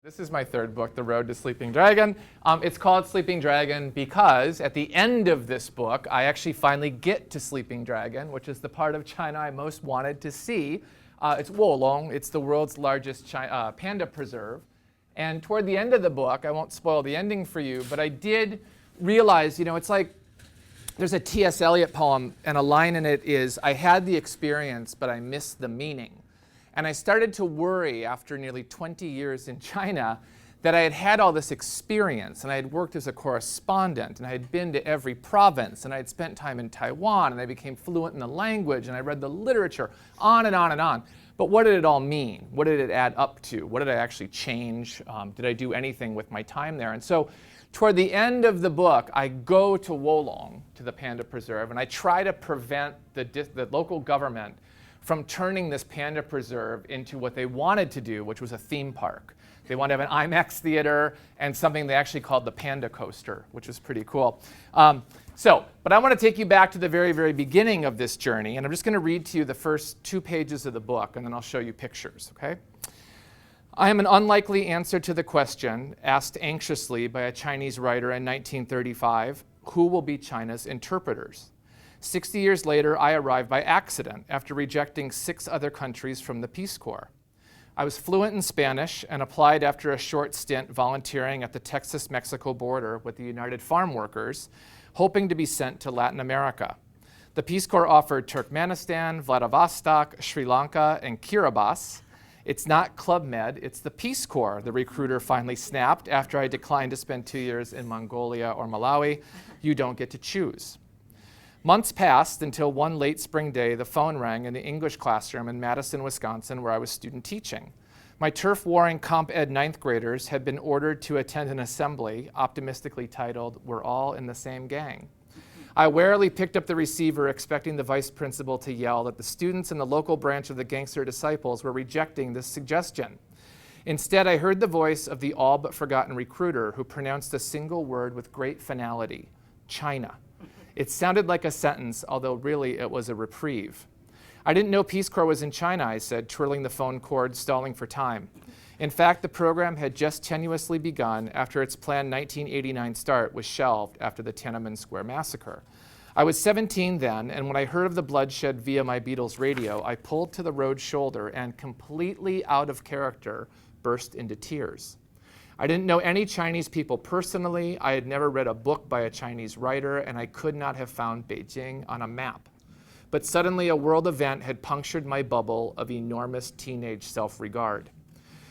This is my third book, The Road to Sleeping Dragon. It's called Sleeping Dragon because at the end of this book, I actually finally get to Sleeping Dragon, which is the part of China I most wanted to see. It's Wolong. It's the world's largest panda preserve. And toward the end of the book, I won't spoil the ending for you, but I did realize, it's like there's a T.S. Eliot poem, and a line in it is, "I had the experience, but I missed the meaning." And I started to worry after nearly 20 years in China that I had had all this experience, and I had worked as a correspondent, and I had been to every province, and I had spent time in Taiwan, and I became fluent in the language, and I read the literature, on and on and on. But what did it all mean? What did it add up to? What did I actually change? Did I do anything with my time there? And so toward the end of the book, I go to Wolong, to the panda preserve, and I try to prevent the local government from turning this panda preserve into what they wanted to do, which was a theme park. They wanted to have an IMAX theater and something they actually called the Panda Coaster, which was pretty cool. But I want to take you back to the very, very beginning of this journey, and I'm just going to read to you the first 2 pages of the book, and then I'll show you pictures, okay? I am an unlikely answer to the question, asked anxiously by a Chinese writer in 1935, who will be China's interpreters? 60 years later, I arrived by accident after rejecting 6 other countries from the Peace Corps. I was fluent in Spanish and applied after a short stint volunteering at the Texas-Mexico border with the United Farm Workers, hoping to be sent to Latin America. The Peace Corps offered Turkmenistan, Vladivostok, Sri Lanka, and Kiribati. It's not Club Med, it's the Peace Corps, the recruiter finally snapped after I declined to spend 2 years in Mongolia or Malawi. You don't get to choose. Months passed until one late spring day, the phone rang in the English classroom in Madison, Wisconsin, where I was student teaching. My turf-warring comp ed 9th graders had been ordered to attend an assembly, optimistically titled, "We're all in the same gang." I warily picked up the receiver, expecting the vice principal to yell that the students in the local branch of the Gangster Disciples were rejecting this suggestion. Instead, I heard the voice of the all-but-forgotten recruiter who pronounced a single word with great finality, China. It sounded like a sentence, although really it was a reprieve. I didn't know Peace Corps was in China, I said, twirling the phone cord, stalling for time. In fact, the program had just tenuously begun after its planned 1989 start was shelved after the Tiananmen Square massacre. I was 17 then, and when I heard of the bloodshed via my Beatles radio, I pulled to the road shoulder and, completely out of character, burst into tears. I didn't know any Chinese people personally, I had never read a book by a Chinese writer, and I could not have found Beijing on a map. But suddenly a world event had punctured my bubble of enormous teenage self-regard.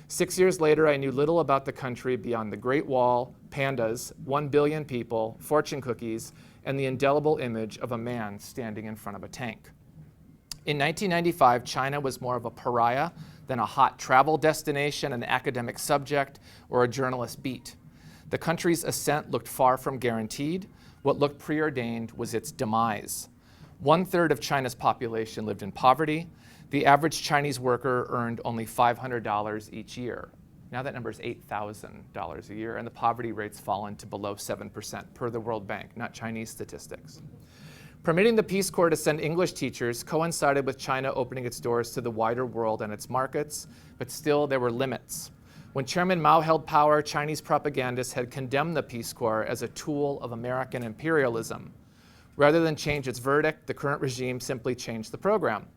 6 years later, I knew little about the country beyond the Great Wall, pandas, 1 billion people, fortune cookies, and the indelible image of a man standing in front of a tank. In 1995, China was more of a pariah than a hot travel destination, an academic subject, or a journalist beat. The country's ascent looked far from guaranteed. What looked preordained was its demise. 1/3 of China's population lived in poverty. The average Chinese worker earned only $500 each year. Now that number is $8,000 a year, and the poverty rate's fallen to below 7% per the World Bank, not Chinese statistics. Permitting the Peace Corps to send English teachers coincided with China opening its doors to the wider world and its markets, but still there were limits. When Chairman Mao held power, Chinese propagandists had condemned the Peace Corps as a tool of American imperialism. Rather than change its verdict, the current regime simply changed the program.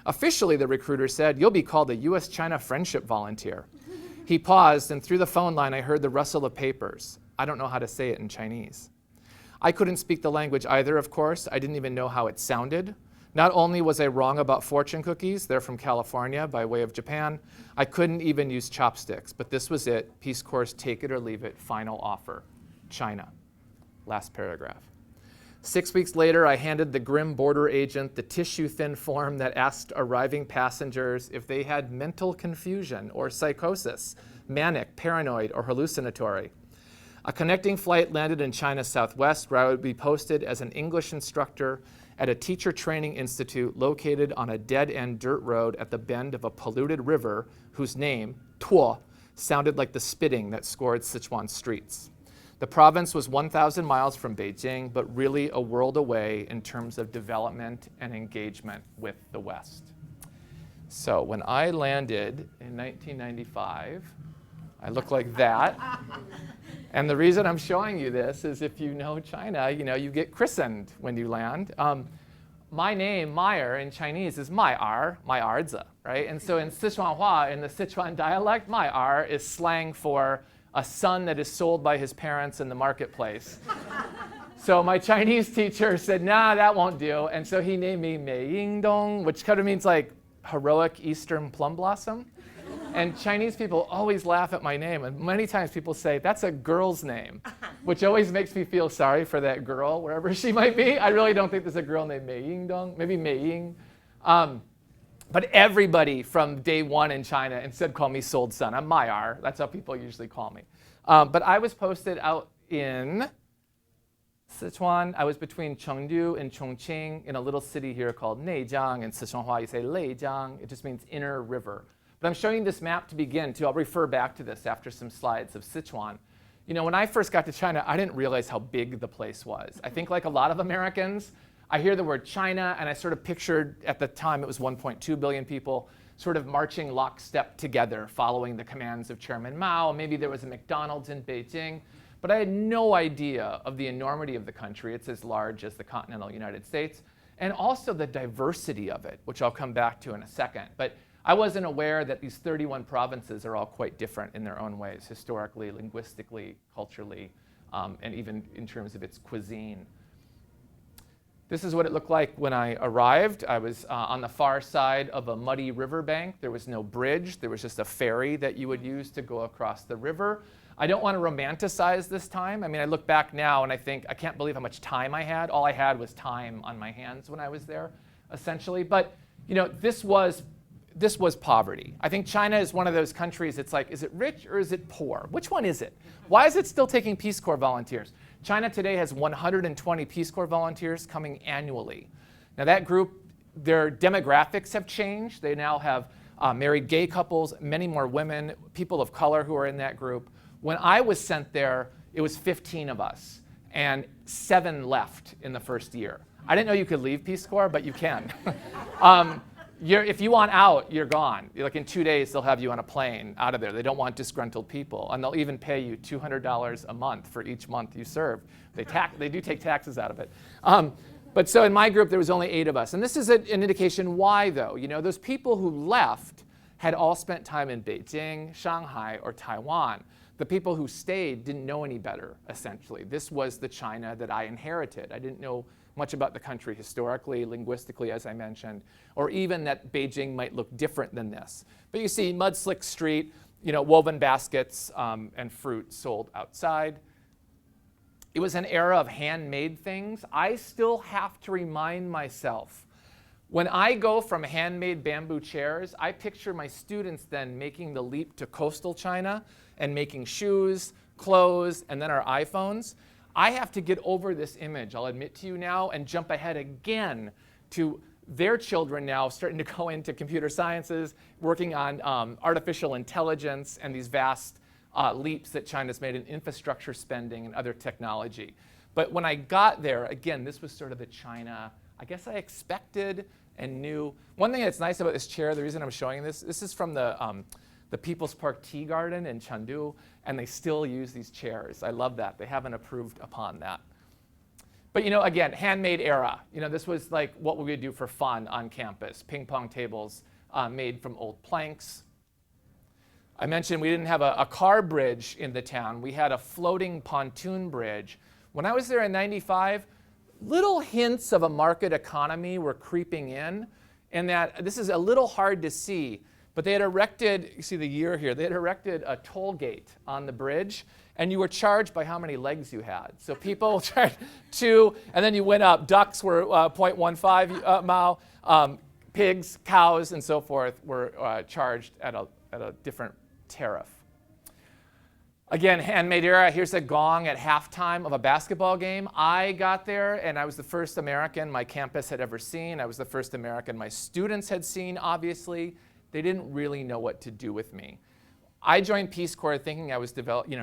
Officially, the recruiter said, "You'll be called a U.S.-China friendship volunteer." He paused, and through the phone line, I heard the rustle of papers. I don't know how to say it in Chinese. I couldn't speak the language either, of course. I didn't even know how it sounded. Not only was I wrong about fortune cookies, they're from California by way of Japan, I couldn't even use chopsticks, but this was it, Peace Corps' take it or leave it final offer, China. Last paragraph. 6 weeks later, I handed the grim border agent the tissue-thin form that asked arriving passengers if they had mental confusion or psychosis, manic, paranoid, or hallucinatory. A connecting flight landed in China's southwest, where I would be posted as an English instructor at a teacher training institute located on a dead-end dirt road at the bend of a polluted river whose name, Tuo, sounded like the spitting that scored Sichuan streets. The province was 1,000 miles from Beijing, but really a world away in terms of development and engagement with the West. So when I landed in 1995, I look like that. And the reason I'm showing you this is if you know China, you get christened when you land. My name, Meyer, in Chinese is Meyer, Meyerze, right? And so in Sichuanhua, in the Sichuan dialect, Meyer is slang for a son that is sold by his parents in the marketplace. So my Chinese teacher said, nah, that won't do. And so he named me Mei Yingdong, which kind of means like heroic Eastern plum blossom. And Chinese people always laugh at my name. And many times people say, that's a girl's name, which always makes me feel sorry for that girl, wherever she might be. I really don't think there's a girl named Mei Yingdong, maybe Mei Ying. But everybody from day one in China instead called me sold son. I'm Meyer. That's how people usually call me. But I was posted out in Sichuan. I was between Chengdu and Chongqing in a little city here called Neijiang. In Sichuanhua, you say Leijiang. It just means inner river. But I'm showing you this map to begin, too. I'll refer back to this after some slides of Sichuan. When I first got to China, I didn't realize how big the place was. I think like a lot of Americans, I hear the word China, and I sort of pictured, at the time it was 1.2 billion people, sort of marching lockstep together, following the commands of Chairman Mao. Maybe there was a McDonald's in Beijing. But I had no idea of the enormity of the country. It's as large as the continental United States. And also the diversity of it, which I'll come back to in a second. But I wasn't aware that these 31 provinces are all quite different in their own ways, historically, linguistically, culturally, and even in terms of its cuisine. This is what it looked like when I arrived. I was on the far side of a muddy riverbank. There was no bridge. There was just a ferry that you would use to go across the river. I don't want to romanticize this time. I mean, I look back now and I think, I can't believe how much time I had. All I had was time on my hands when I was there, essentially. But, this was poverty. I think China is one of those countries, it's like, is it rich or is it poor? Which one is it? Why is it still taking Peace Corps volunteers? China today has 120 Peace Corps volunteers coming annually. Now that group, their demographics have changed. They now have married gay couples, many more women, people of color who are in that group. When I was sent there, it was 15 of us, and 7 left in the first year. I didn't know you could leave Peace Corps, but you can. If you want out, you're gone. Like in 2 days, they'll have you on a plane out of there. They don't want disgruntled people, and they'll even pay you $200 a month for each month you serve. They do take taxes out of it. But so in my group, there was only 8 of us, and this is an indication why, though. Those people who left had all spent time in Beijing, Shanghai, or Taiwan. The people who stayed didn't know any better, essentially. This was the China that I inherited. I didn't know much about the country historically, linguistically, as I mentioned, or even that Beijing might look different than this. But you see mud slick street, woven baskets and fruit sold outside. It was an era of handmade things. I still have to remind myself, when I go from handmade bamboo chairs, I picture my students then making the leap to coastal China and making shoes, clothes, and then our iPhones. I have to get over this image, I'll admit to you now, and jump ahead again to their children now starting to go into computer sciences, working on artificial intelligence and these vast leaps that China's made in infrastructure spending and other technology. But when I got there, again, this was sort of the China I guess I expected and knew. One thing that's nice about this chair, the reason I'm showing this is from the People's Park Tea Garden in Chengdu, and they still use these chairs. I love that. They haven't improved upon that. But again, handmade era. This was like what we would do for fun on campus. Ping pong tables made from old planks. I mentioned we didn't have a car bridge in the town. We had a floating pontoon bridge. When I was there in '95, little hints of a market economy were creeping in, and that this is a little hard to see, but they had erected, you see the year here, they had erected a toll gate on the bridge, and you were charged by how many legs you had. So people charged 2, and then you went up. Ducks were 0.15 mile. Pigs, cows, and so forth were charged at a different tariff. Again, handmade era. Here's a gong at halftime of a basketball game. I got there, and I was the first American my campus had ever seen. I was the first American my students had seen, obviously. They didn't really know what to do with me. I joined Peace Corps thinking I was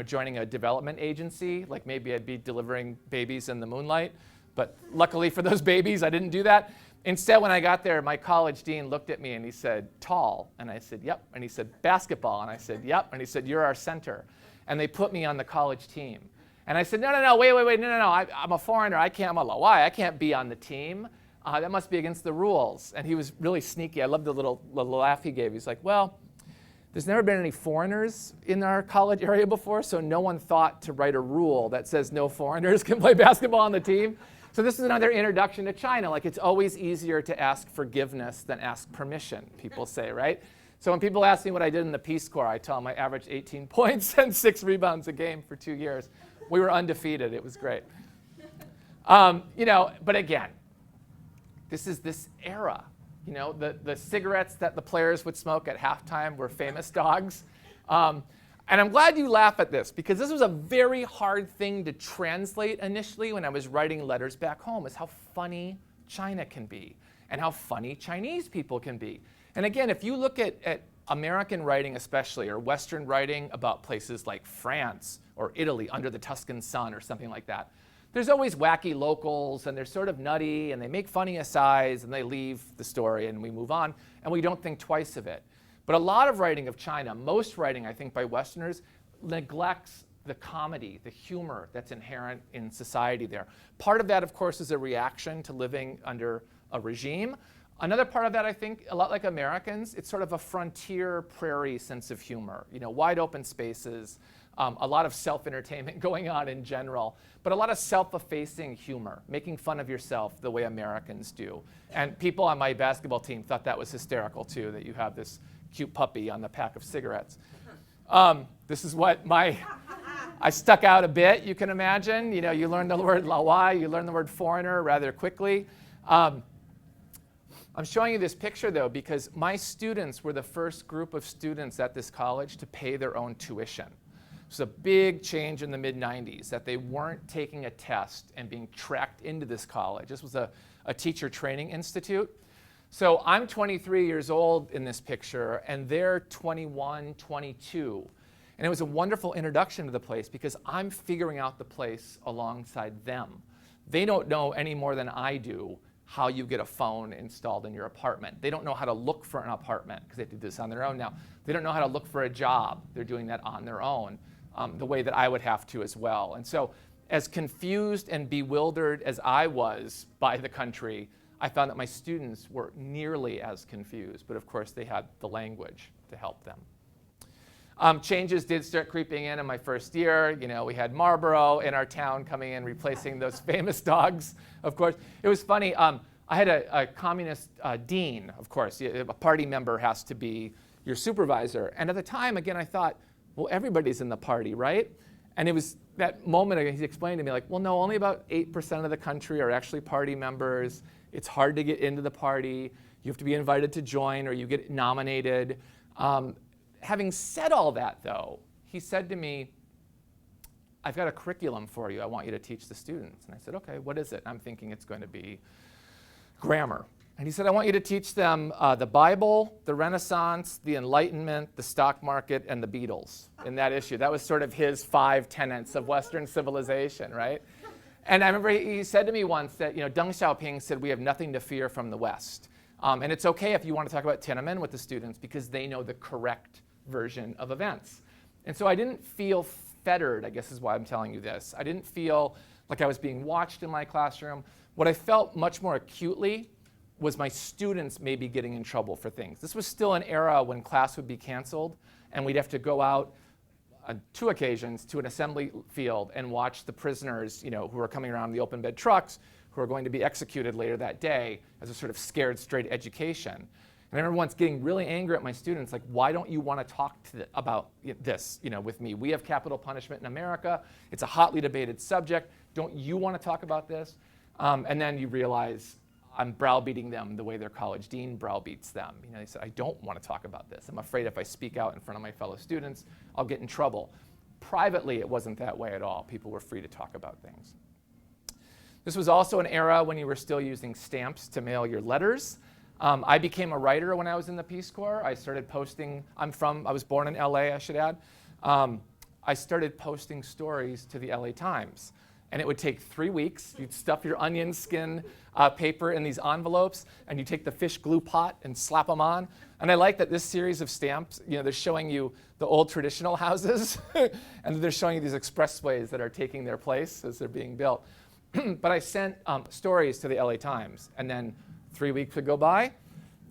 joining a development agency, like maybe I'd be delivering babies in the moonlight. But luckily for those babies, I didn't do that. Instead, when I got there, my college dean looked at me and he said, tall. And I said, yep. And he said, basketball. And I said, yep. And he said, you're our center. And they put me on the college team. And I said, no, wait, no. I'm a foreigner. Why? I can't be on the team. That must be against the rules. And he was really sneaky. I loved the little laugh he gave. He's like, well, there's never been any foreigners in our college area before, so no one thought to write a rule that says no foreigners can play basketball on the team. So this is another introduction to China. Like, it's always easier to ask forgiveness than ask permission, people say, right? So when people ask me what I did in the Peace Corps, I tell them I averaged 18 points and 6 rebounds a game for 2 years. We were undefeated. It was great. But again, this is this era. The cigarettes that the players would smoke at halftime were famous dogs. And I'm glad you laugh at this, because this was a very hard thing to translate initially when I was writing letters back home, is how funny China can be and how funny Chinese people can be. And again, if you look at American writing especially, or Western writing about places like France or Italy under the Tuscan sun or something like that, there's always wacky locals, and they're sort of nutty, and they make funny asides, and they leave the story, and we move on, and we don't think twice of it. But a lot of writing of China, most writing, I think, by Westerners, neglects the comedy, the humor that's inherent in society there. Part of that, of course, is a reaction to living under a regime. Another part of that, I think, a lot like Americans, it's sort of a frontier prairie sense of humor. Wide open spaces, a lot of self-entertainment going on in general, but a lot of self-effacing humor, making fun of yourself the way Americans do. And people on my basketball team thought that was hysterical, too, that you have this cute puppy on the pack of cigarettes. This is what I stuck out a bit, you can imagine. You learn the word lawai, you learn the word foreigner rather quickly. I'm showing you this picture, though, because my students were the first group of students at this college to pay their own tuition. It was a big change in the mid-90s, that they weren't taking a test and being tracked into this college. This was a teacher training institute. So I'm 23 years old in this picture, and they're 21, 22. And it was a wonderful introduction to the place, because I'm figuring out the place alongside them. They don't know any more than I do how you get a phone installed in your apartment. They don't know how to look for an apartment, because they do this on their own now. They don't know how to look for a job. They're doing that on their own, the way that I would have to as well. And so as confused and bewildered as I was by the country, I found that my students were nearly as confused, but of course they had the language to help them. Changes did start creeping in my first year. We had Marlboro in our town coming in, replacing those famous dogs, of course. It was funny. I had a communist dean, of course. A party member has to be your supervisor. And at the time, again, I thought, well, everybody's in the party, right? And it was that moment he explained to me, like, well, no, only about 8% of the country are actually party members. It's hard to get into the party. You have to be invited to join, or you get nominated. Having said all that, though, he said to me, I've got a curriculum for you. I want you to teach the students. And I said, okay, what is it? I'm thinking it's going to be grammar. And he said, I want you to teach them the Bible, the Renaissance, the Enlightenment, the stock market, and the Beatles in that issue. That was sort of his 5 tenets of Western civilization, right? And I remember he said to me once that, Deng Xiaoping said, we have nothing to fear from the West. And it's okay if you want to talk about Tiananmen with the students, because they know the correct version of events. And so I didn't feel fettered, I guess is why I'm telling you this. I didn't feel like I was being watched in my classroom. What I felt much more acutely was my students maybe getting in trouble for things. This was still an era when class would be canceled, and we'd have to go out on 2 occasions to an assembly field and watch the prisoners, who were coming around the open bed trucks, who are going to be executed later that day, as a sort of scared straight education. And I remember once getting really angry at my students, like, why don't you want to talk about this, with me? We have capital punishment in America. It's a hotly debated subject. Don't you want to talk about this? And then you realize I'm browbeating them the way their college dean browbeats them. They said, I don't want to talk about this. I'm afraid if I speak out in front of my fellow students, I'll get in trouble. Privately, it wasn't that way at all. People were free to talk about things. This was also an era when you were still using stamps to mail your letters. I became a writer when I was in the Peace Corps. I started posting, I was born in LA, I should add. I started posting stories to the LA Times. And it would take 3 weeks. You'd stuff your onion skin paper in these envelopes, and you take the fish glue pot and slap them on. And I like that this series of stamps, they're showing you the old traditional houses, and they're showing you these expressways that are taking their place as they're being built. But I sent stories to the LA Times, and then 3 weeks would go by,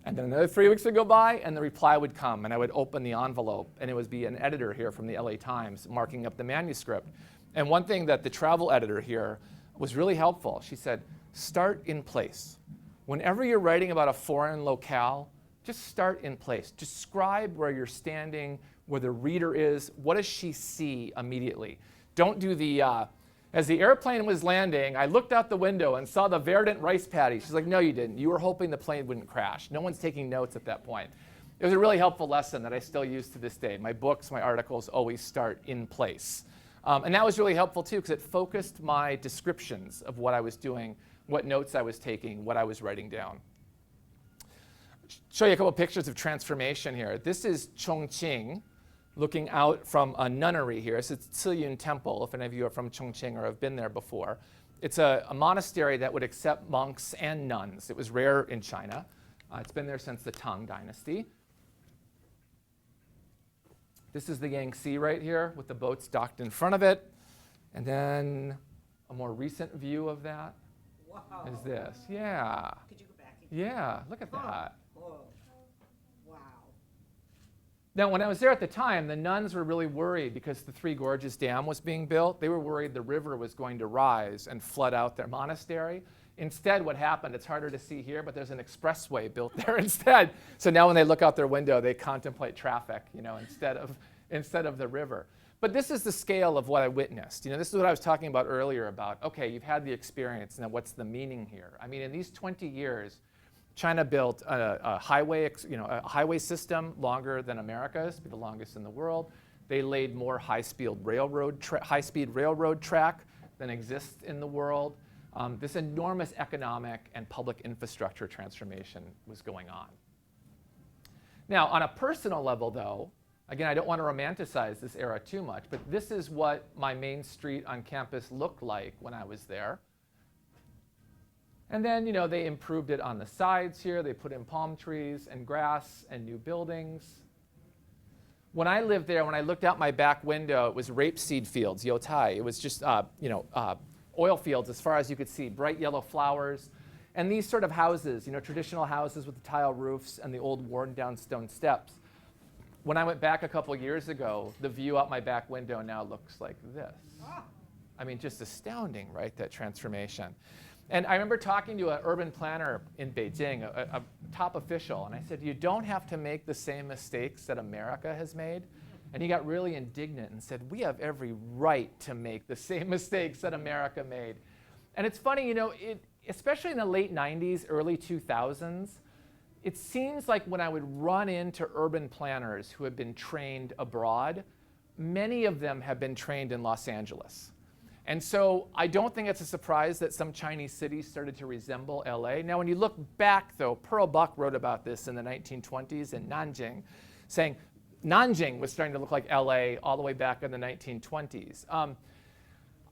and then another 3 weeks would go by, and the reply would come, and I would open the envelope, and it would be an editor here from the LA Times marking up the manuscript. And one thing that the travel editor here was really helpful. She said, start in place. Whenever you're writing about a foreign locale, just start in place. Describe where you're standing, where the reader is. What does she see immediately? Don't do the, as the airplane was landing, I looked out the window and saw the verdant rice paddy. She's like, no, you didn't. You were hoping the plane wouldn't crash. No one's taking notes at that point. It was a really helpful lesson that I still use to this day. My books, my articles always start in place. And that was really helpful too, because it focused my descriptions of what I was doing, what notes I was taking, what I was writing down. Show you a couple pictures of transformation here. This is Chongqing, looking out from a nunnery here. It's a Ziyun temple, if any of you are from Chongqing or have been there before. It's a monastery that would accept monks and nuns. It was rare in China. It's been there since the Tang dynasty. This is the Yangtze right here with the boats docked in front of it. And then a more recent view of that is this. Yeah. Could you go back again? Yeah, look at that. Whoa. Wow. Now, when I was there at the time, the nuns were really worried because the Three Gorges Dam was being built. They were worried the river was going to rise and flood out their monastery. Instead, what happened, it's harder to see here, but there's an expressway built there instead. So now when they look out their window, they contemplate traffic, instead of the river. But this is the scale of what I witnessed. This is what I was talking about earlier about, okay, you've had the experience, now what's the meaning here? I mean, in these 20 years, China built a highway system longer than America's, the longest in the world. They laid more high-speed railroad track than exists in the world. This enormous economic and public infrastructure transformation was going on. Now, on a personal level, though, again, I don't want to romanticize this era too much, but this is what my main street on campus looked like when I was there. And then, they improved it on the sides here. They put in palm trees and grass and new buildings. When I lived there, when I looked out my back window, it was rapeseed fields, yotai. It was just, oil fields as far as you could see, bright yellow flowers. And these sort of houses, traditional houses with the tile roofs and the old worn-down stone steps. When I went back a couple years ago, the view out my back window now looks like this. I mean, just astounding, right, that transformation. And I remember talking to an urban planner in Beijing, a top official, and I said, you don't have to make the same mistakes that America has made. And he got really indignant and said, we have every right to make the same mistakes that America made. And it's funny, especially in the late 90s, early 2000s, it seems like when I would run into urban planners who had been trained abroad, many of them have been trained in Los Angeles. And so I don't think it's a surprise that some Chinese cities started to resemble LA. Now, when you look back, though, Pearl Buck wrote about this in the 1920s in Nanjing, saying Nanjing was starting to look like LA all the way back in the 1920s.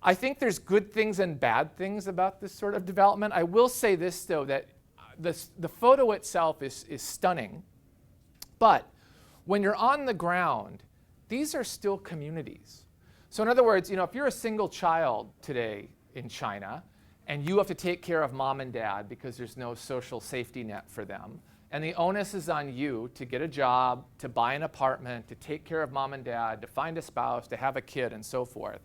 I think there's good things and bad things about this sort of development. I will say this, though, that the photo itself is stunning. But when you're on the ground, these are still communities. So in other words, if you're a single child today in China, and you have to take care of mom and dad because there's no social safety net for them, and the onus is on you to get a job, to buy an apartment, to take care of mom and dad, to find a spouse, to have a kid, and so forth.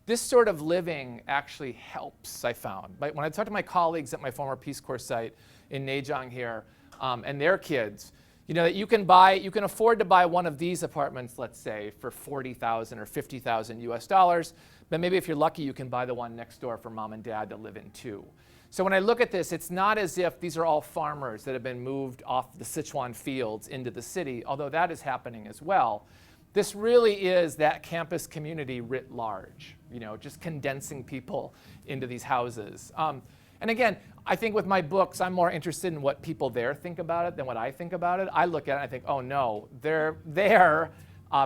This sort of living actually helps, I found. When I talked to my colleagues at my former Peace Corps site in Zhejiang here, and their kids, that you can afford to buy one of these apartments, let's say, for $40,000 or $50,000 US dollars, but maybe if you're lucky, you can buy the one next door for mom and dad to live in too. So when I look at this, it's not as if these are all farmers that have been moved off the Sichuan fields into the city, although that is happening as well. This really is that campus community writ large, just condensing people into these houses. And again, I think with my books, I'm more interested in what people there think about it than what I think about it. I look at it and I think, oh no, they're there.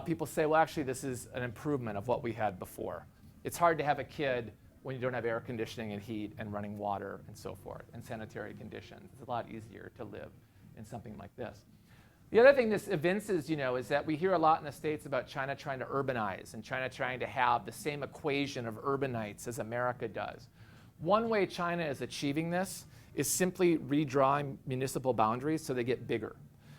People say, well, actually, this is an improvement of what we had before. It's hard to have a kid when you don't have air conditioning and heat and running water and so forth, and sanitary conditions. It's a lot easier to live in something like this. The other thing this evinces, is that we hear a lot in the States about China trying to urbanize and China trying to have the same equation of urbanites as America does. One way China is achieving this is simply redrawing municipal boundaries so they get bigger.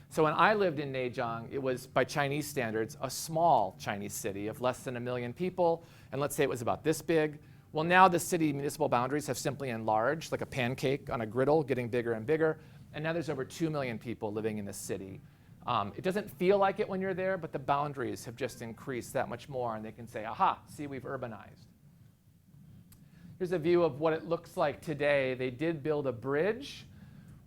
So when I lived in Zhejiang, it was, by Chinese standards, a small Chinese city of less than 1 million people, and let's say it was about this big. Well, now the city municipal boundaries have simply enlarged, like a pancake on a griddle, getting bigger and bigger, and now there's over 2 million people living in this city. It doesn't feel like it when you're there, but the boundaries have just increased that much more, and they can say, aha, see, we've urbanized. Here's a view of what it looks like today. They did build a bridge.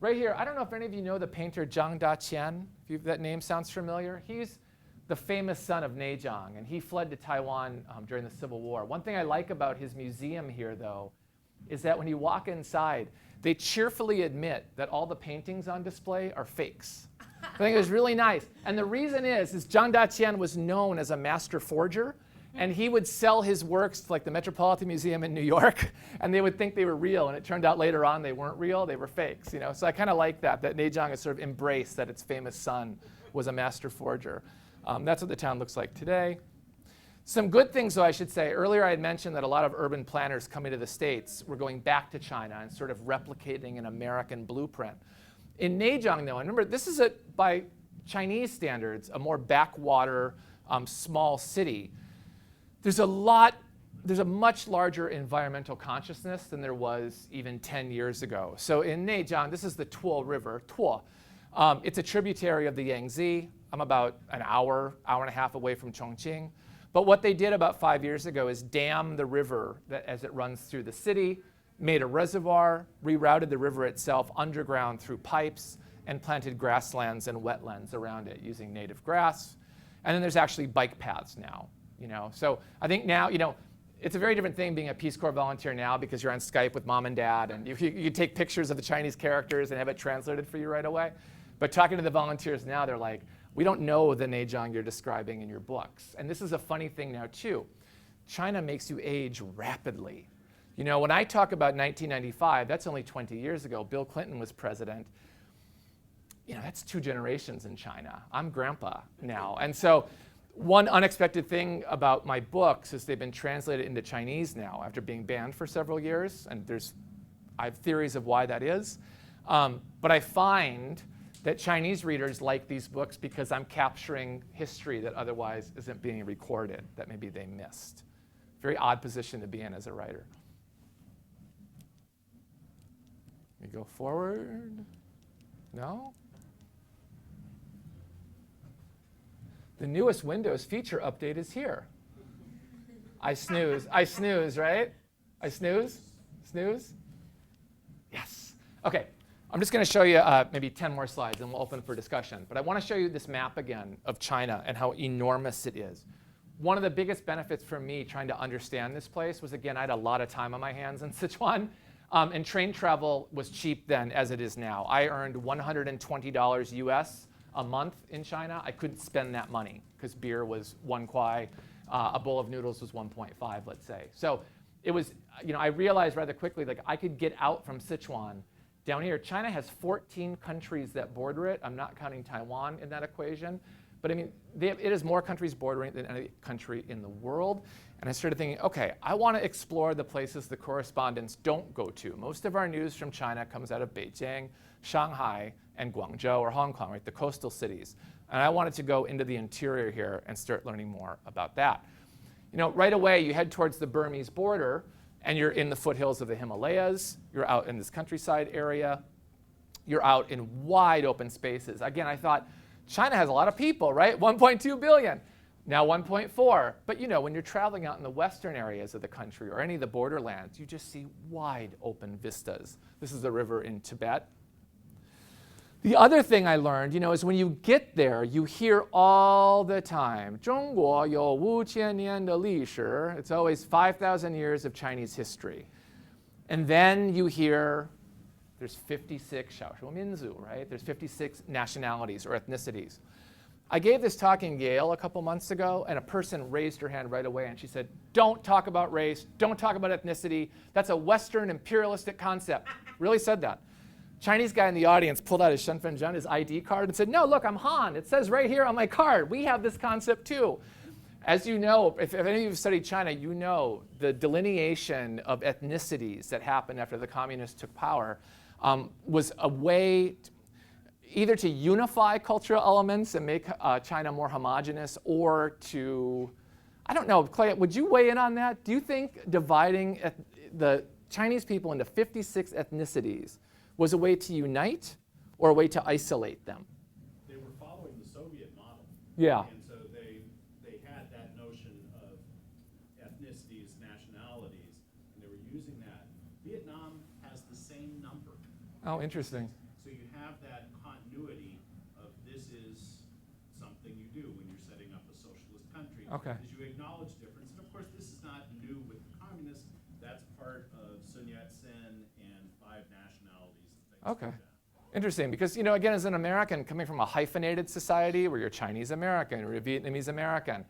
Right here, I don't know if any of you know the painter Jiang Chen. If that name sounds familiar. He's the famous son of Zhejiang, and he fled to Taiwan during the Civil War. One thing I like about his museum here, though, is that when you walk inside, they cheerfully admit that all the paintings on display are fakes. I think it was really nice. And the reason is Jiang Chen was known as a master forger, and he would sell his works to like the Metropolitan Museum in New York, and they would think they were real, and it turned out later on they weren't real, they were fakes. So I kind of like that Zhejiang has sort of embraced that its famous son was a master forger. That's what the town looks like today. Some good things, though, I should say. Earlier I had mentioned that a lot of urban planners coming to the States were going back to China and sort of replicating an American blueprint. In Zhejiang, though, and remember, this is, by Chinese standards, a more backwater, small city. There's a much larger environmental consciousness than there was even 10 years ago. So in Zhejiang, this is the Tuo River, Tuo. It's a tributary of the Yangtze. I'm about an hour and a half away from Chongqing. But what they did about 5 years ago is dam the river as it runs through the city, made a reservoir, rerouted the river itself underground through pipes, and planted grasslands and wetlands around it using native grass. And then there's actually bike paths now. So I think now, it's a very different thing being a Peace Corps volunteer now because you're on Skype with mom and dad, and you take pictures of the Chinese characters and have it translated for you right away. But talking to the volunteers now, they're like, we don't know the Zhejiang you're describing in your books. And this is a funny thing now, too. China makes you age rapidly. When I talk about 1995, that's only 20 years ago. Bill Clinton was president. That's 2 generations in China. I'm grandpa now. And so one unexpected thing about my books is they've been translated into Chinese now after being banned for several years. And I have theories of why that is. But I find that Chinese readers like these books because I'm capturing history that otherwise isn't being recorded, that maybe they missed. Very odd position to be in as a writer. We go forward. No? The newest Windows feature update is here. I snooze, right? I snooze? Snooze? Yes. Okay, I'm just going to show you maybe 10 more slides and we'll open for discussion. But I want to show you this map again of China and how enormous it is. One of the biggest benefits for me trying to understand this place was, again, I had a lot of time on my hands in Sichuan. And train travel was cheap then as it is now. I earned $120 US a month in China. I couldn't spend that money because beer was 1 kwai, a bowl of noodles was 1.5, let's say. So it was, I realized rather quickly, like I could get out from Sichuan. Down here, China has 14 countries that border it. I'm not counting Taiwan in that equation. But I mean, it is more countries bordering than any country in the world. And I started thinking, okay, I want to explore the places the correspondents don't go to. Most of our news from China comes out of Beijing, Shanghai, and Guangzhou, or Hong Kong, right, the coastal cities. And I wanted to go into the interior here and start learning more about that. Right away, you head towards the Burmese border, and you're in the foothills of the Himalayas. You're out in this countryside area. You're out in wide open spaces. Again, I thought, China has a lot of people, right? 1.2 billion. Now 1.4. But when you're traveling out in the western areas of the country or any of the borderlands, you just see wide open vistas. This is the river in Tibet. The other thing I learned, is when you get there, you hear all the time, 中国有5000年的历史. It's always 5,000 years of Chinese history. And then you hear there's 56 少数民族, right? There's 56 nationalities or ethnicities. I gave this talk in Yale a couple months ago, and a person raised her hand right away, and she said, don't talk about race, don't talk about ethnicity. That's a Western imperialistic concept. Really said that. Chinese guy in the audience pulled out his Shenfenzhen, his ID card, and said, no, look, I'm Han. It says right here on my card, we have this concept too. As you know, if any of you have studied China, you know the delineation of ethnicities that happened after the communists took power was a way either to unify cultural elements and make China more homogeneous, or to, I don't know, Clay, would you weigh in on that? Do you think dividing the Chinese people into 56 ethnicities was a way to unite or a way to isolate them? They were following the Soviet model. Yeah. And so they had that notion of ethnicities, nationalities, and they were using that. Vietnam has the same number. Oh, interesting. So you have that continuity of this is something you do when you're setting up a socialist country. Okay. Is you acknowledge difference. And of course, this is not new with the communists. That's part of Sun Yat-sen and 5 nationalities and things Okay. like that. Interesting, because, you know, again, as an American coming from a hyphenated society where you're Chinese American or you're Vietnamese American,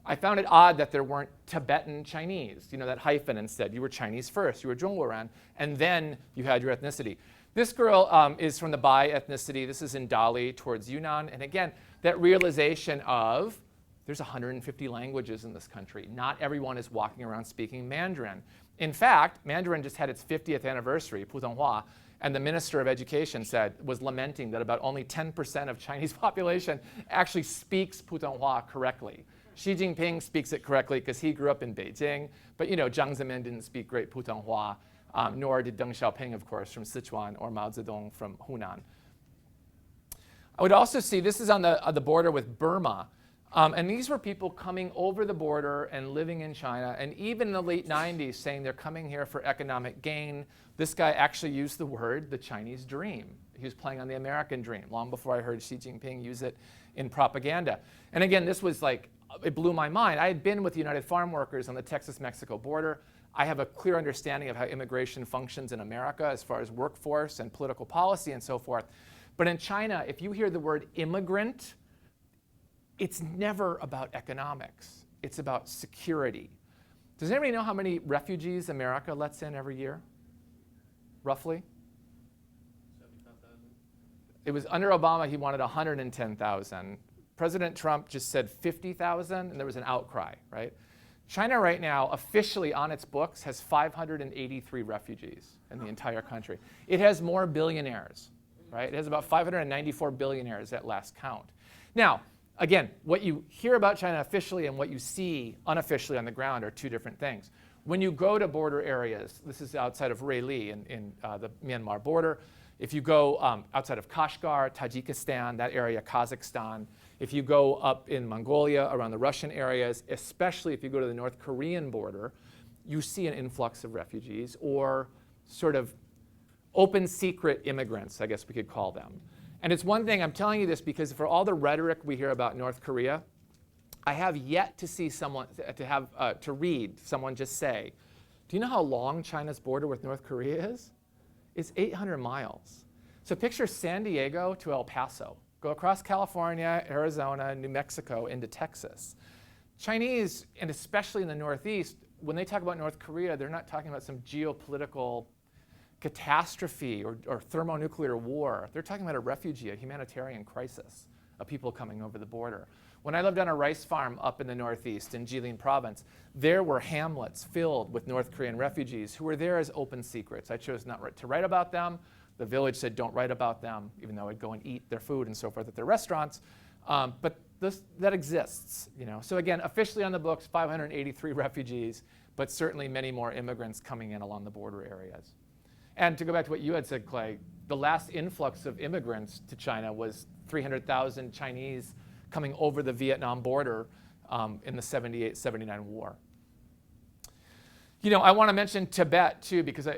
I found it odd that there weren't Tibetan Chinese, you know, that hyphen instead. You were Chinese first, you were Zhongguoran, and then you had your ethnicity. This girl is from the Bai ethnicity. This is in Dali towards Yunnan. And again, that realization of there's 150 languages in this country. Not everyone is walking around speaking Mandarin. In fact, Mandarin just had its 50th anniversary, Putonghua, and the Minister of Education was lamenting that about only 10% of Chinese population actually speaks Putonghua correctly. Xi Jinping speaks it correctly because he grew up in Beijing, but you know, Jiang Zemin didn't speak great Putonghua, nor did Deng Xiaoping, of course, from Sichuan, or Mao Zedong from Hunan. I would also see, this is on the border with Burma, and these were people coming over the border and living in China, and even in the late 90s saying they're coming here for economic gain. This guy actually used the word, the Chinese dream. He was playing on the American dream, long before I heard Xi Jinping use it in propaganda. And again, this was like, it blew my mind. I had been with the United Farm Workers on the Texas-Mexico border. I have a clear understanding of how immigration functions in America as far as workforce and political policy and so forth. But in China, if you hear the word immigrant, it's never about economics. It's about security. Does anybody know how many refugees America lets in every year? Roughly? 75,000. It was under Obama, he wanted 110,000. President Trump just said 50,000, and there was an outcry, right? China right now, officially on its books, has 583 refugees in the entire country. It has more billionaires, right? It has about 594 billionaires at last count. Now, again, what you hear about China officially and what you see unofficially on the ground are two different things. When you go to border areas, this is outside of Rayli in the Myanmar border. If you go outside of Kashgar, Tajikistan, that area, Kazakhstan. If you go up in Mongolia, around the Russian areas, especially if you go to the North Korean border, you see an influx of refugees, or sort of open secret immigrants, I guess we could call them. And it's one thing, I'm telling you this because for all the rhetoric we hear about North Korea, I have yet to see someone, to read someone just say, do you know how long China's border with North Korea is? It's 800 miles. So picture San Diego to El Paso. Go across California, Arizona, New Mexico, into Texas. Chinese, and especially in the Northeast, when they talk about North Korea, they're not talking about some geopolitical catastrophe or thermonuclear war. They're talking about a refugee, a humanitarian crisis of people coming over the border. When I lived on a rice farm up in the Northeast in Jilin province, there were hamlets filled with North Korean refugees who were there as open secrets. I chose not to write about them. The village said don't write about them, even though I'd go and eat their food and so forth at their restaurants. But that exists, you know. So again, officially on the books, 583 refugees, but certainly many more immigrants coming in along the border areas. And to go back to what you had said, Clay, the last influx of immigrants to China was 300,000 Chinese coming over the Vietnam border in the 78-79 war. You know, I want to mention Tibet too, because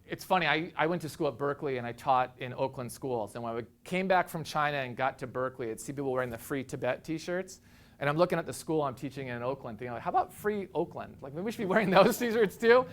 it's funny, I went to school at Berkeley and I taught in Oakland schools. And when I came back from China and got to Berkeley, I'd see people wearing the Free Tibet t-shirts. And I'm looking at the school I'm teaching in Oakland thinking, like, how about Free Oakland? Like, maybe we should be wearing those t-shirts too?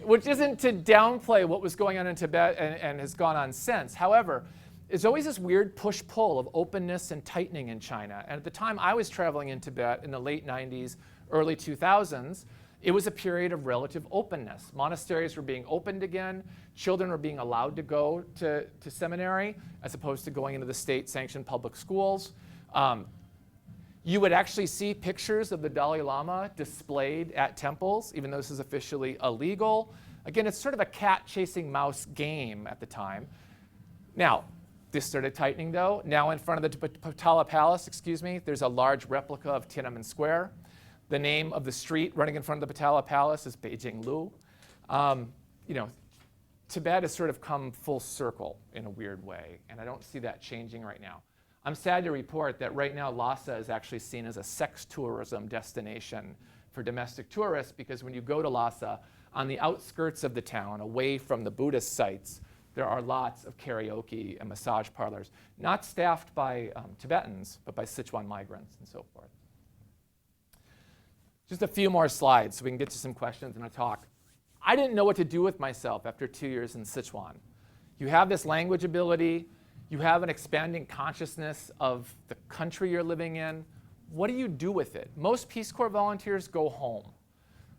Which isn't to downplay what was going on in Tibet and has gone on since. However, there's always this weird push-pull of openness and tightening in China. And at the time I was traveling in Tibet in the late 90s, early 2000s, it was a period of relative openness. Monasteries were being opened again. Children were being allowed to go to seminary as opposed to going into the state-sanctioned public schools. You would actually see pictures of the Dalai Lama displayed at temples, even though this is officially illegal. Again, it's sort of a cat chasing mouse game at the time. Now, this started tightening though. Now in front of the Potala Palace, there's a large replica of Tiananmen Square. The name of the street running in front of the Potala Palace is Beijing Lu. Tibet has sort of come full circle in a weird way, and I don't see that changing right now. I'm sad to report that right now Lhasa is actually seen as a sex tourism destination for domestic tourists, because when you go to Lhasa, on the outskirts of the town, away from the Buddhist sites, there are lots of karaoke and massage parlors, not staffed by Tibetans, but by Sichuan migrants and so forth. Just a few more slides so we can get to some questions in a talk. I didn't know what to do with myself after 2 years in Sichuan. You have this language ability. You have an expanding consciousness of the country you're living in. What do you do with it? Most Peace Corps volunteers go home.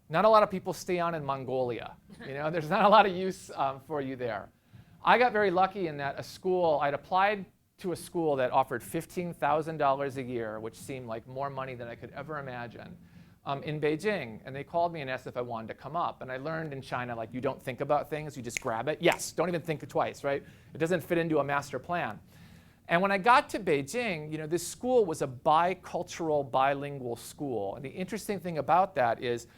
Not a lot of people stay on in Mongolia. There's not a lot of use for you there. I got very lucky in that I'd applied to a school that offered $15,000 a year, which seemed like more money than I could ever imagine, in Beijing. And they called me and asked if I wanted to come up. And I learned in China, you don't think about things, you just grab it. Yes, don't even think twice, right? It doesn't fit into a master plan. And when I got to Beijing, this school was a bicultural, bilingual school. And the interesting thing about that is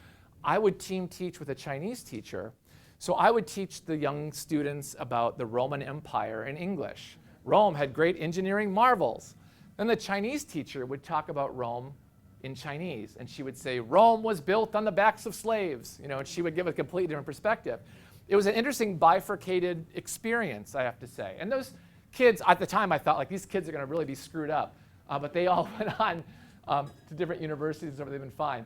I would team teach with a Chinese teacher. So I would teach the young students about the Roman Empire in English. Rome had great engineering marvels. Then the Chinese teacher would talk about Rome in Chinese, and she would say, Rome was built on the backs of slaves, and she would give a completely different perspective. It was an interesting bifurcated experience, I have to say. And those kids, at the time, I thought, these kids are going to really be screwed up. But they all went on to different universities, and they've been fine.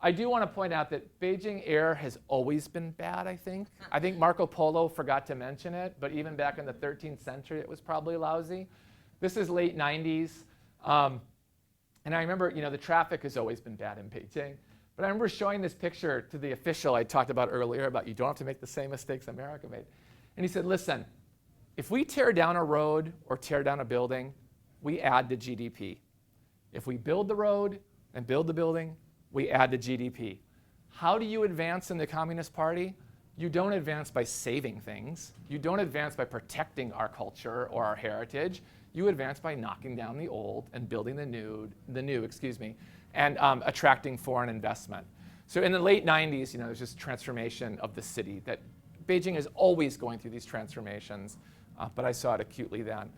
I do want to point out that Beijing air has always been bad, I think. I think Marco Polo forgot to mention it, but even back in the 13th century, it was probably lousy. This is late 90s. And I remember, the traffic has always been bad in Beijing. But I remember showing this picture to the official I talked about earlier about you don't have to make the same mistakes America made. And he said, listen, if we tear down a road or tear down a building, we add to GDP. If we build the road and build the building, we add to GDP. How do you advance in the Communist Party? You don't advance by saving things. You don't advance by protecting our culture or our heritage. You advance by knocking down the old and building the new, and attracting foreign investment. So in the late 90s, there's this transformation of the city that Beijing is always going through these transformations, but I saw it acutely then.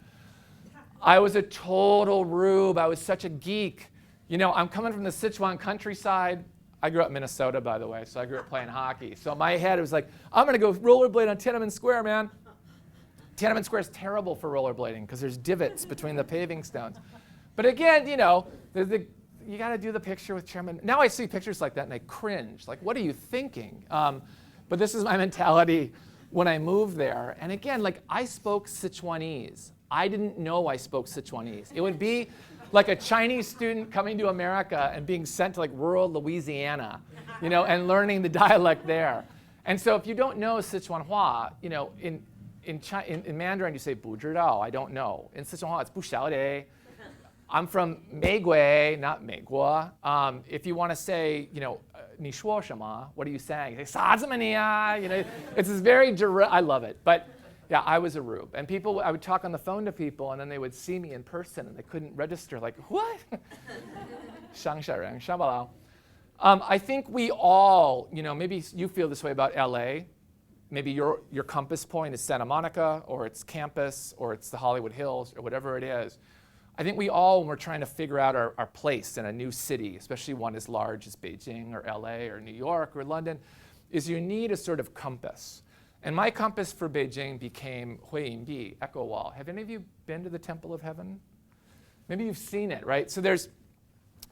I was a total rube. I was such a geek. I'm coming from the Sichuan countryside. I grew up in Minnesota, by the way, so I grew up playing hockey. So in my head, it was like, I'm going to go rollerblade on Tiananmen Square, man. Tiananmen Square is terrible for rollerblading because there's divots between the paving stones. But again, you got to do the picture with Chairman. Now I see pictures like that and I cringe. What are you thinking? But this is my mentality when I moved there. And again, I spoke Sichuanese. I didn't know I spoke Sichuanese. It would be like a Chinese student coming to America and being sent to rural Louisiana, and learning the dialect there. And so if you don't know Sichuanhua, in Mandarin you say 不知道, I don't know. In Sichuanhua it's 不晓得. I'm from 美国, not 美国. If you want to say, 你说什么? What are you saying? You say 啥子嘛你啊? It's this very direct. I love it. But yeah, I was a rube. And I would talk on the phone to people, and then they would see me in person, and they couldn't register. What? 乡下人, 乡巴佬. I think we all, maybe you feel this way about LA. Maybe your compass point is Santa Monica, or it's campus, or it's the Hollywood Hills, or whatever it is. I think we all, when we're trying to figure out our place in a new city, especially one as large as Beijing, or LA, or New York, or London, is you need a sort of compass. And my compass for Beijing became Huiyingbi, Echo Wall. Have any of you been to the Temple of Heaven? Maybe you've seen it, right? So there's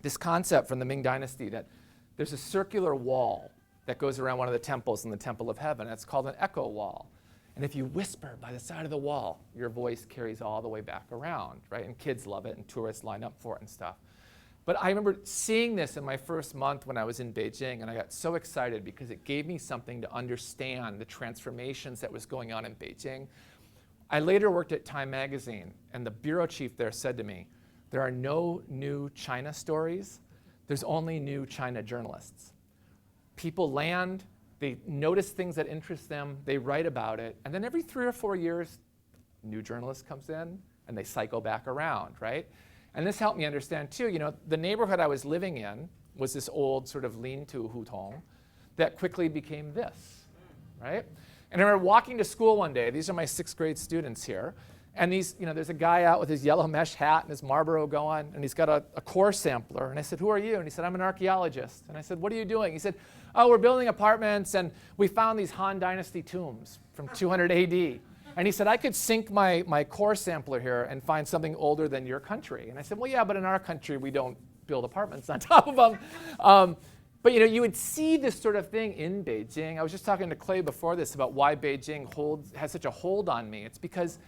this concept from the Ming Dynasty that there's a circular wall that goes around one of the temples in the Temple of Heaven. It's called an Echo Wall. And if you whisper by the side of the wall, your voice carries all the way back around, right? And kids love it, and tourists line up for it and stuff. But I remember seeing this in my first month when I was in Beijing, and I got so excited because it gave me something to understand the transformations that was going on in Beijing. I later worked at Time magazine, and the bureau chief there said to me, there are no new China stories, there's only new China journalists. People land, they notice things that interest them, they write about it, and then every 3 or 4 years, a new journalist comes in, and they cycle back around, right? And this helped me understand too, the neighborhood I was living in was this old sort of lean-to hutong that quickly became this, right? And I remember walking to school one day, these are my 6th grade students here, and there's a guy out with his yellow mesh hat and his Marlboro going, and he's got a core sampler. And I said, who are you? And he said, I'm an archaeologist. And I said, what are you doing? He said, oh, we're building apartments, and we found these Han Dynasty tombs from 200 AD. And he said, I could sync my core sampler here and find something older than your country. And I said, well, yeah, but in our country, we don't build apartments on top of them. But you would see this sort of thing in Beijing. I was just talking to Clay before this about why Beijing has such a hold on me. It's because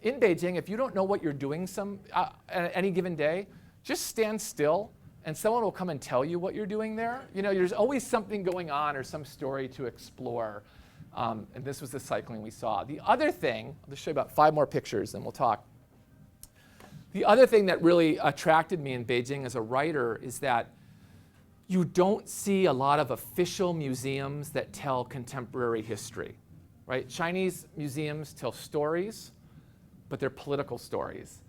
in Beijing, if you don't know what you're doing at any given day, just stand still and someone will come and tell you what you're doing there. There's always something going on or some story to explore. And this was the cycling we saw. The other thing, I'll just show you about 5 more pictures and we'll talk. The other thing that really attracted me in Beijing as a writer is that you don't see a lot of official museums that tell contemporary history, right? Chinese museums tell stories, but they're political stories.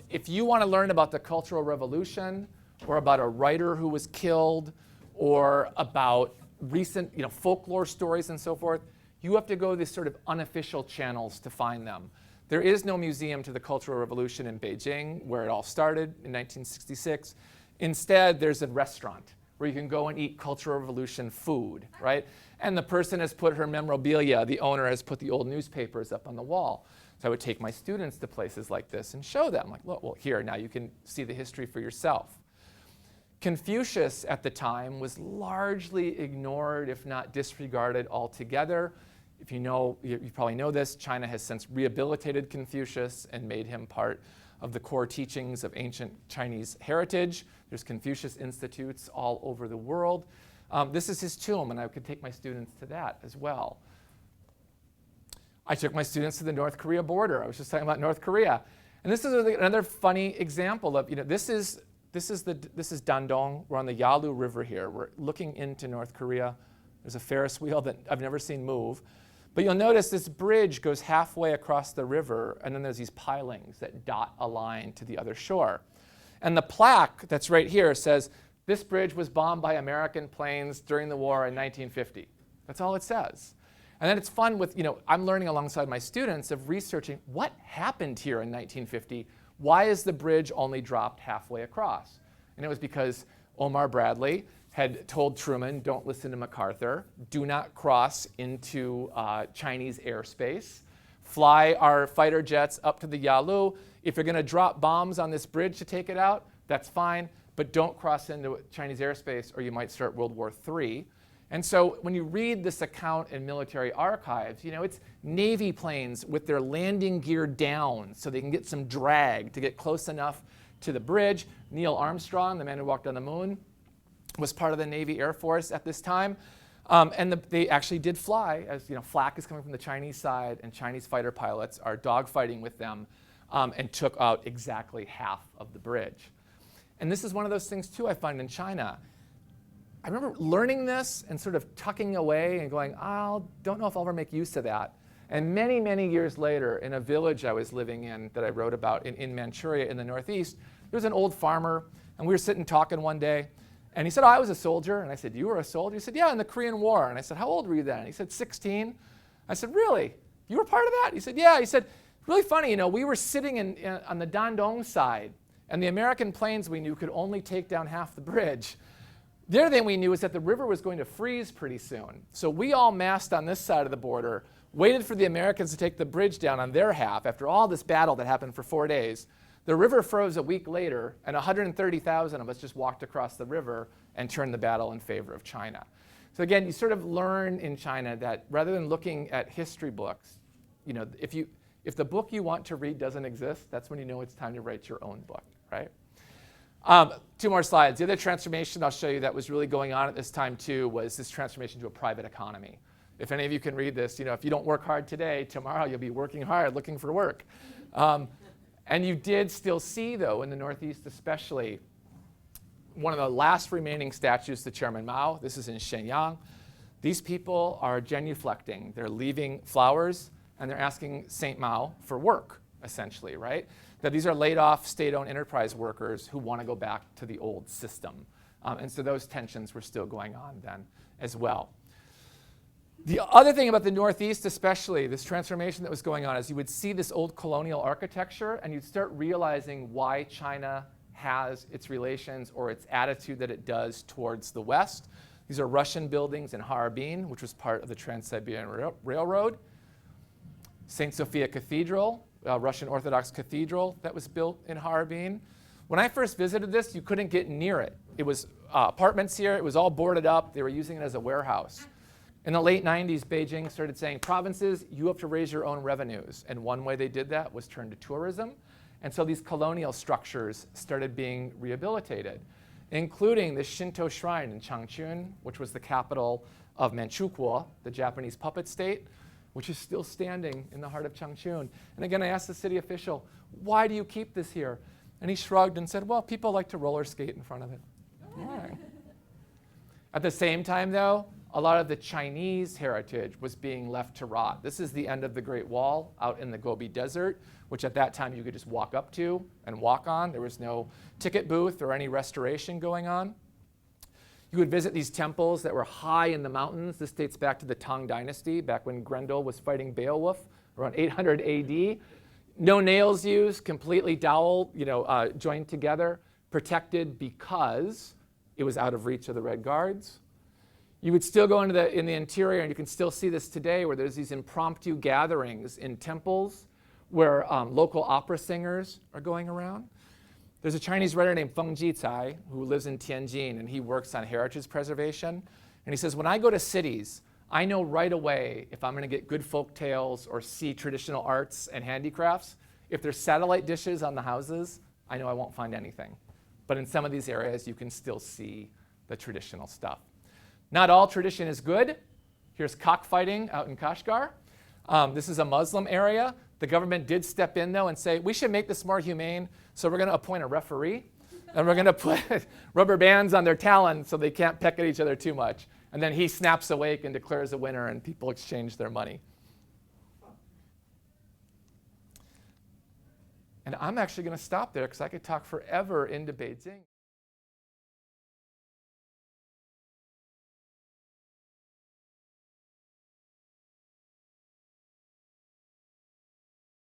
If you want to learn about the Cultural Revolution or about a writer who was killed or about recent folklore stories and so forth, you have to go these sort of unofficial channels to find them. There is no museum to the Cultural Revolution in Beijing, where it all started in 1966. Instead, there's a restaurant where you can go and eat Cultural Revolution food, right? And the person has put her memorabilia, the owner has put the old newspapers up on the wall. So I would take my students to places like this and show them, like, look, well, here, now you can see the history for yourself. Confucius at the time was largely ignored, if not disregarded altogether. If you probably know this, China has since rehabilitated Confucius and made him part of the core teachings of ancient Chinese heritage. There's Confucius Institutes all over the world. This is his tomb, and I could take my students to that as well. I took my students to the North Korea border. I was just talking about North Korea. And this is another funny example of, this is Dandong. We're on the Yalu River here. We're looking into North Korea. There's a Ferris wheel that I've never seen move. But you'll notice this bridge goes halfway across the river, and then there's these pilings that dot a line to the other shore. And the plaque that's right here says, this bridge was bombed by American planes during the war in 1950. That's all it says. And then it's fun with, I'm learning alongside my students of researching what happened here in 1950. Why is the bridge only dropped halfway across? And it was because Omar Bradley had told Truman, don't listen to MacArthur, do not cross into Chinese airspace, fly our fighter jets up to the Yalu. If you're going to drop bombs on this bridge to take it out, that's fine, but don't cross into Chinese airspace or you might start World War III. And so when you read this account in military archives, it's Navy planes with their landing gear down so they can get some drag to get close enough to the bridge. Neil Armstrong, the man who walked on the moon, was part of the Navy Air Force at this time. And they actually did fly, as flak is coming from the Chinese side, and Chinese fighter pilots are dogfighting with them and took out exactly half of the bridge. And this is one of those things, too, I find in China. I remember learning this and sort of tucking away and going, don't know if I'll ever make use of that. And many, many years later, in a village I was living in that I wrote about in Manchuria in the Northeast, there was an old farmer, and we were sitting talking one day, and he said, I was a soldier. And I said, you were a soldier? He said, yeah, in the Korean War. And I said, how old were you then? And he said, 16. I said, really? You were part of that? He said, yeah. He said, really funny, we were sitting on the Dandong side, and the American planes we knew could only take down half the bridge. The other thing we knew is that the river was going to freeze pretty soon. So we all massed on this side of the border, waited for the Americans to take the bridge down on their half after all this battle that happened for 4 days. The river froze a week later, and 130,000 of us just walked across the river and turned the battle in favor of China. So again, you sort of learn in China that rather than looking at history books, if the book you want to read doesn't exist, that's when you know it's time to write your own book, right? 2 more slides. The other transformation I'll show you that was really going on at this time too was this transformation to a private economy. If any of you can read this, if you don't work hard today, tomorrow you'll be working hard looking for work. And you did still see, though, in the Northeast especially, one of the last remaining statues to Chairman Mao. This is in Xinjiang. These people are genuflecting. They're leaving flowers, and they're asking St. Mao for work, essentially, right? That these are laid-off state-owned enterprise workers who want to go back to the old system. And so those tensions were still going on then as well. The other thing about the Northeast especially, this transformation that was going on, is you would see this old colonial architecture and you'd start realizing why China has its relations or its attitude that it does towards the West. These are Russian buildings in Harbin, which was part of the Trans-Siberian Railroad. St. Sophia Cathedral, Russian Orthodox Cathedral that was built in Harbin. When I first visited this, you couldn't get near it. It was apartments here. It was all boarded up. They were using it as a warehouse. In the late 90s, Beijing started saying, provinces, you have to raise your own revenues. And one way they did that was turn to tourism. And so these colonial structures started being rehabilitated, including the Shinto Shrine in Chongqing, which was the capital of Manchukuo, the Japanese puppet state, which is still standing in the heart of Chongqing. And again, I asked the city official, why do you keep this here? And he shrugged and said, well, people like to roller skate in front of it. All right. At the same time, though, a lot of the Chinese heritage was being left to rot. This is the end of the Great Wall out in the Gobi Desert, which at that time you could just walk up to and walk on. There was no ticket booth or any restoration going on. You would visit these temples that were high in the mountains. This dates back to the Tang Dynasty, back when Grendel was fighting Beowulf around 800 AD. No nails used, completely dowel, joined together, protected because it was out of reach of the Red Guards. You would still go in the interior, and you can still see this today, where there's these impromptu gatherings in temples where local opera singers are going around. There's a Chinese writer named Feng Jicai who lives in Tianjin, and he works on heritage preservation. And he says, when I go to cities, I know right away if I'm going to get good folk tales or see traditional arts and handicrafts. If there's satellite dishes on the houses, I know I won't find anything. But in some of these areas, you can still see the traditional stuff. Not all tradition is good. Here's cockfighting out in Kashgar. This is a Muslim area. The government did step in, though, and say, we should make this more humane, so we're going to appoint a referee, and we're going to put rubber bands on their talons so they can't peck at each other too much. And then he snaps awake and declares a winner, and people exchange their money. And I'm actually going to stop there because I could talk forever into Beijing.